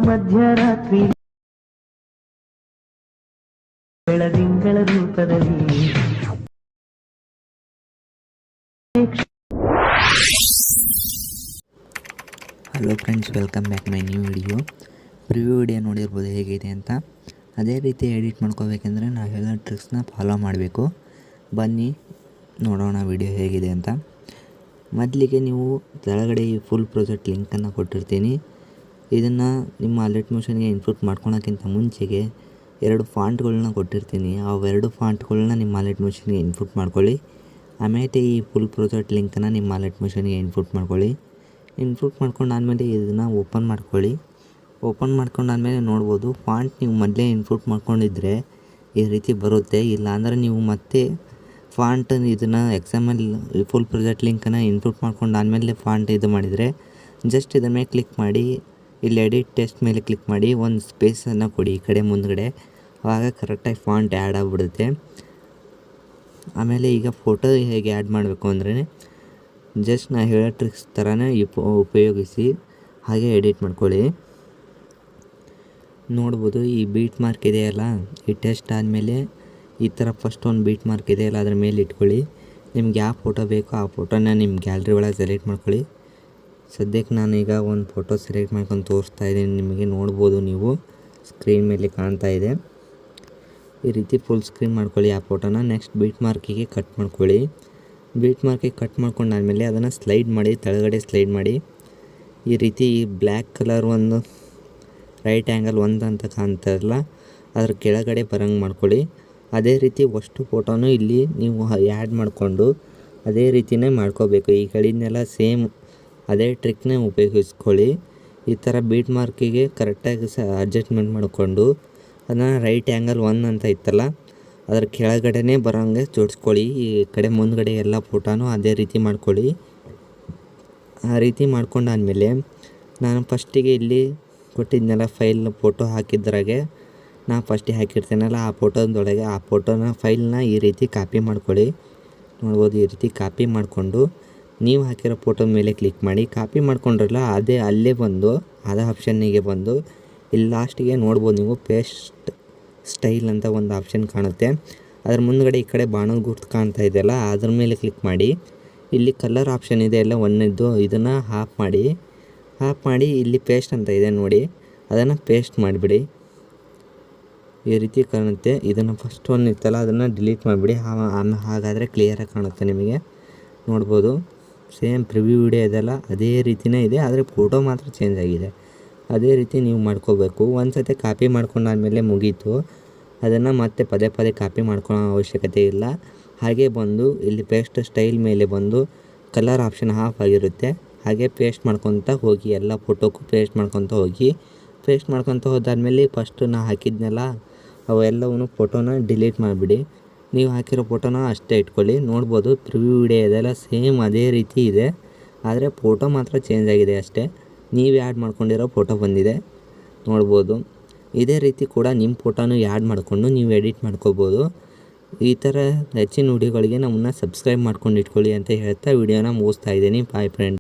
ಮಧ್ಯರಾತ್ರಿ ಬೆಳದಿಂಗಳ ರೂಪದಲ್ಲಿ hello friends, welcome back my new preview video ನೋಡಿರ್ಬೋದು ಹೇಗಿದೆ ಅಂತ. ಅದೇ ರೀತಿ ಎಡಿಟ್ ಮಾಡ್ಕೋಬೇಕೆಂದರೆ ನಾವು ಹೇಳೋ ಟ್ರಿಕ್ಸ್ನ ಫಾಲೋ ಮಾಡಬೇಕು. ಬನ್ನಿ ನೋಡೋಣ ವಿಡಿಯೋ ಹೇಗಿದೆ ಅಂತ. ಮೊದಲಿಗೆ ನೀವು ಕೆಳಗಡೆ ಈ ಫುಲ್ ಪ್ರಾಜೆಕ್ಟ್ ಲಿಂಕನ್ನು ಕೊಟ್ಟಿರ್ತೀನಿ. ಇದನ್ನು ನಿಮ್ಮ ಅಲರ್ಟ್ ಮೋಷನ್ಗೆ ಇನ್ಪುಟ್ ಮಾಡ್ಕೊಳೋಕ್ಕಿಂತ ಮುಂಚೆಗೆ 2 ಫಾಂಟ್ಗಳನ್ನ ಕೊಟ್ಟಿರ್ತೀನಿ. ಅವೆರಡು ಫಾಂಟ್ಗಳನ್ನ ನಿಮ್ಮ ಅಲರ್ಟ್ ಮೋಷನ್ಗೆ ಇನ್ಪುಟ್ ಮಾಡ್ಕೊಳ್ಳಿ. ಆಮೇಲೆ ಈ ಫುಲ್ ಪ್ರಾಜೆಕ್ಟ್ ಲಿಂಕನ್ನು ನಿಮ್ಮ ಅಲರ್ಟ್ ಮೋಷನ್ಗೆ ಇನ್ಪುಟ್ ಮಾಡ್ಕೊಳ್ಳಿ. ಇನ್ಪುಟ್ ಮಾಡ್ಕೊಂಡಾದ್ಮೇಲೆ ಇದನ್ನು ಓಪನ್ ಮಾಡ್ಕೊಳ್ಳಿ. ಓಪನ್ ಮಾಡ್ಕೊಂಡಾದ್ಮೇಲೆ ನೋಡ್ಬೋದು, ಫಾಂಟ್ ನೀವು ಮೊದಲೇ ಇನ್ಪುಟ್ ಮಾಡ್ಕೊಂಡಿದ್ರೆ ಈ ರೀತಿ ಬರುತ್ತೆ. ಇಲ್ಲಾಂದರೆ ನೀವು ಮತ್ತೆ ಫಾಂಟ್ ಇದನ್ನು XML ಫುಲ್ ಪ್ರಾಜೆಕ್ಟ್ ಲಿಂಕನ್ನು ಇನ್ಪುಟ್ ಮಾಡ್ಕೊಂಡಾದ್ಮೇಲೆ ಫಾಂಟ್ ಇದು ಮಾಡಿದರೆ ಜಸ್ಟ್ ಇದರ ಮೇಲೆ ಕ್ಲಿಕ್ ಮಾಡಿ, ಇಲ್ಲಿ ಎಡಿಟ್ ಟೆಕ್ಸ್ಟ್ ಮೇಲೆ ಕ್ಲಿಕ್ ಮಾಡಿ, ಒಂದು ಸ್ಪೇಸನ್ನು ಕೊಡಿ ಈ ಕಡೆ ಮುಂದ್ಗಡೆ. ಆವಾಗ ಕರೆಕ್ಟಾಗಿ ಫಾಂಟ್ ಆ್ಯಡ್ ಆಗಿಬಿಡುತ್ತೆ. ಆಮೇಲೆ ಈಗ ಫೋಟೋ ಹೇಗೆ ಆ್ಯಡ್ ಮಾಡಬೇಕು ಅಂದರೆ ಜಸ್ಟ್ ನಾನು ಹೇಳೋ ಟ್ರಿಕ್ಸ್ ಥರನೇ ಉಪಯೋಗಿಸಿ ಹಾಗೆ ಎಡಿಟ್ ಮಾಡ್ಕೊಳ್ಳಿ. ನೋಡ್ಬೋದು, ಈ ಬೀಟ್ ಮಾರ್ಕ್ ಇದೆಯಲ್ಲ, ಈ ಟೆಸ್ಟ್ ಆದಮೇಲೆ ಈ ಥರ ಫಸ್ಟ್ ಒಂದು ಬೀಟ್ ಮಾರ್ಕ್ ಇದೆಯಲ್ಲ ಅದ್ರ ಮೇಲೆ ಇಟ್ಕೊಳ್ಳಿ. ನಿಮ್ಗೆ ಯಾವ ಫೋಟೋ ಬೇಕೋ ಆ ಫೋಟೋನ ನಿಮ್ಮ ಗ್ಯಾಲ್ರಿ ಒಳಗೆ ಸೆಲೆಕ್ಟ್ ಮಾಡ್ಕೊಳ್ಳಿ. ಸದ್ಯಕ್ಕೆ ನಾನೀಗ ಒಂದು ಫೋಟೋ ಸೆಲೆಕ್ಟ್ ಮಾಡ್ಕೊಂಡು ತೋರಿಸ್ತಾ ಇದ್ದೀನಿ. ನಿಮಗೆ ನೋಡ್ಬೋದು, ನೀವು ಸ್ಕ್ರೀನ್ ಮೇಲೆ ಕಾಣ್ತಾ ಇದೆ. ಈ ರೀತಿ ಫುಲ್ ಸ್ಕ್ರೀನ್ ಮಾಡ್ಕೊಳ್ಳಿ ಆ ಫೋಟೋನ. ನೆಕ್ಸ್ಟ್ ಬೀಟ್ ಮಾರ್ಕಿಗೆ ಕಟ್ ಮಾಡ್ಕೊಳ್ಳಿ. ಬೀಟ್ ಮಾರ್ಕಿಗೆ ಕಟ್ ಮಾಡ್ಕೊಂಡಾದ್ಮೇಲೆ ಅದನ್ನು ಸ್ಲೈಡ್ ಮಾಡಿ, ಕೆಳಗಡೆ ಸ್ಲೈಡ್ ಮಾಡಿ. ಈ ರೀತಿ ಈ ಬ್ಲ್ಯಾಕ್ ಕಲರ್ ಒಂದು ರೈಟ್ ಆ್ಯಂಗಲ್ 1 ಅಂತ ಕಾಣ್ತಾರಲ್ಲ ಅದ್ರ ಕೆಳಗಡೆ ಬರೋಂಗೆ ಮಾಡ್ಕೊಳ್ಳಿ. ಅದೇ ರೀತಿ ಅಷ್ಟು ಫೋಟೋನು ಇಲ್ಲಿ ನೀವು ಆ್ಯಡ್ ಮಾಡಿಕೊಂಡು ಅದೇ ರೀತಿಯೇ ಮಾಡ್ಕೋಬೇಕು. ಈ ಕಡೆಯಿಂದೆಲ್ಲ ಸೇಮ್ ಅದೇ ಟ್ರಿಕ್ನೇ ಉಪಯೋಗಿಸ್ಕೊಳ್ಳಿ. ಈ ಥರ ಬೀಟ್ ಮಾರ್ಕಿಗೆ ಕರೆಕ್ಟಾಗಿ ಅಡ್ಜಸ್ಟ್ಮೆಂಟ್ ಮಾಡಿಕೊಂಡು ಅದನ್ನು ರೈಟ್ ಆ್ಯಂಗಲ್ 1 ಅಂತ ಇತ್ತಲ್ಲ ಅದ್ರ ಕೆಳಗಡೆನೇ ಬರೋಂಗೆ ಜೋಡಿಸ್ಕೊಳ್ಳಿ. ಈ ಕಡೆ ಮುಂದ್ಗಡೆ ಎಲ್ಲ ಫೋಟೋನು ಅದೇ ರೀತಿ ಮಾಡ್ಕೊಳ್ಳಿ. ಆ ರೀತಿ ಮಾಡ್ಕೊಂಡಾದ್ಮೇಲೆ ನಾನು ಫಸ್ಟಿಗೆ ಇಲ್ಲಿ ಕೊಟ್ಟಿದ್ನೆಲ್ಲ ಫೈಲ್ ಫೋಟೋ ಹಾಕಿದ್ರಾಗೆ ನಾನು ಫಸ್ಟಿಗೆ ಹಾಕಿರ್ತೀನಲ್ಲ ಆ ಫೋಟೋದೊಳಗೆ ಆ ಫೋಟೋನ ಫೈಲ್ನ ಈ ರೀತಿ ಕಾಪಿ ಮಾಡ್ಕೊಳ್ಳಿ. ನೋಡ್ಬೋದು, ಈ ರೀತಿ ಕಾಪಿ ಮಾಡಿಕೊಂಡು ನೀವು ಹಾಕಿರೋ ಫೋಟೋ ಮೇಲೆ ಕ್ಲಿಕ್ ಮಾಡಿ. ಕಾಪಿ ಮಾಡ್ಕೊಂಡ್ರಲ್ಲ ಅದೇ ಅಲ್ಲೇ ಬಂದು ಅದೇ ಆಪ್ಷನ್ನಿಗೆ ಬಂದು ಇಲ್ಲಿ ಲಾಸ್ಟಿಗೆ ನೋಡ್ಬೋದು ನೀವು ಪೇಸ್ಟ್ ಸ್ಟೈಲ್ ಅಂತ ಒಂದು ಆಪ್ಷನ್ ಕಾಣುತ್ತೆ. ಅದ್ರ ಮುಂದ್ಗಡೆ ಈ ಕಡೆ ಬಾಣದ ಗುರ್ತು ಕಾಣ್ತಾ ಇದೆಯಲ್ಲ ಅದ್ರ ಮೇಲೆ ಕ್ಲಿಕ್ ಮಾಡಿ. ಇಲ್ಲಿ ಕಲರ್ ಆಪ್ಷನ್ ಇದೆ ಎಲ್ಲ ಒಂದನೇದ್ದು, ಇದನ್ನು ಆಫ್ ಮಾಡಿ ಇಲ್ಲಿ ಪೇಸ್ಟ್ ಅಂತ ಇದೆ ನೋಡಿ, ಅದನ್ನು ಪೇಸ್ಟ್ ಮಾಡಿಬಿಡಿ. ಈ ರೀತಿ ಕಾಣುತ್ತೆ. ಇದನ್ನು ಫಸ್ಟ್ ಒಂದು ಇತ್ತಲ್ಲ ಅದನ್ನು ಡಿಲೀಟ್ ಮಾಡಿಬಿಡಿ. ಹಾಗಾದರೆ ಕ್ಲಿಯರಾಗಿ ಕಾಣುತ್ತೆ ನಿಮಗೆ. ನೋಡ್ಬೋದು, ಸೇಮ್ ಪ್ರಿವ್ಯೂ ವಿಡಿಯೋ ಇದೆಲ್ಲ ಅದೇ ರೀತಿಯೇ ಇದೆ, ಆದರೆ ಫೋಟೋ ಮಾತ್ರ ಚೇಂಜ್ ಆಗಿದೆ. ಅದೇ ರೀತಿ ನೀವು ಮಾಡ್ಕೋಬೇಕು. ಒಂದು ಸತಿ ಕಾಪಿ ಮಾಡ್ಕೊಂಡಾದ್ಮೇಲೆ ಮುಗೀತು. ಅದನ್ನು ಮತ್ತೆ ಪದೇ ಪದೇ ಕಾಪಿ ಮಾಡ್ಕೊಳ್ಳೋ ಅವಶ್ಯಕತೆ ಇಲ್ಲ. ಹಾಗೆ ಬಂದು ಇಲ್ಲಿ ಪೇಸ್ಟ್ ಸ್ಟೈಲ್ ಮೇಲೆ ಬಂದು ಕಲರ್ ಆಪ್ಷನ್ ಆಫ್ ಆಗಿರುತ್ತೆ. ಹಾಗೆ ಪೇಸ್ಟ್ ಮಾಡ್ಕೊತ ಹೋಗಿ, ಎಲ್ಲ ಫೋಟೋಕ್ಕೂ ಪೇಸ್ಟ್ ಮಾಡ್ಕೊತ ಹೋಗಿ. ಪೇಸ್ಟ್ ಮಾಡ್ಕೊತ ಹೋದಾದ್ಮೇಲೆ ಫಸ್ಟು ನಾ ಹಾಕಿದ್ನೆಲ್ಲ ಅವೆಲ್ಲವೂ ಫೋಟೋನ ಡಿಲೀಟ್ ಮಾಡಿಬಿಡಿ. ನೀವು ಹಾಕಿರೋ ಫೋಟೋನ ಅಷ್ಟೇ ಇಟ್ಕೊಳ್ಳಿ. ನೋಡ್ಬೋದು, ಪ್ರಿವ್ಯೂ ವಿಡಿಯೋ ಇದೆಲ್ಲ ಸೇಮ್ ಅದೇ ರೀತಿ ಇದೆ, ಆದರೆ ಫೋಟೋ ಮಾತ್ರ ಚೇಂಜ್ ಆಗಿದೆ ಅಷ್ಟೇ. ನೀವು ಆ್ಯಡ್ ಮಾಡ್ಕೊಂಡಿರೋ ಫೋಟೋ ಬಂದಿದೆ ನೋಡ್ಬೋದು. ಇದೇ ರೀತಿ ಕೂಡ ನಿಮ್ಮ ಫೋಟೋನು ಆ್ಯಡ್ ಮಾಡಿಕೊಂಡು ನೀವು ಎಡಿಟ್ ಮಾಡ್ಕೋಬೋದು. ಈ ಥರ ಹೆಚ್ಚಿನ ವಿಡಿಯೋಗಳಿಗೆ ನಮ್ಮನ್ನು ಸಬ್ಸ್ಕ್ರೈಬ್ ಮಾಡ್ಕೊಂಡು ಇಟ್ಕೊಳ್ಳಿ ಅಂತ ಹೇಳ್ತಾ ವಿಡಿಯೋನ ಮುಗಿಸ್ತಾ ಇದ್ದೀನಿ. Boy friend.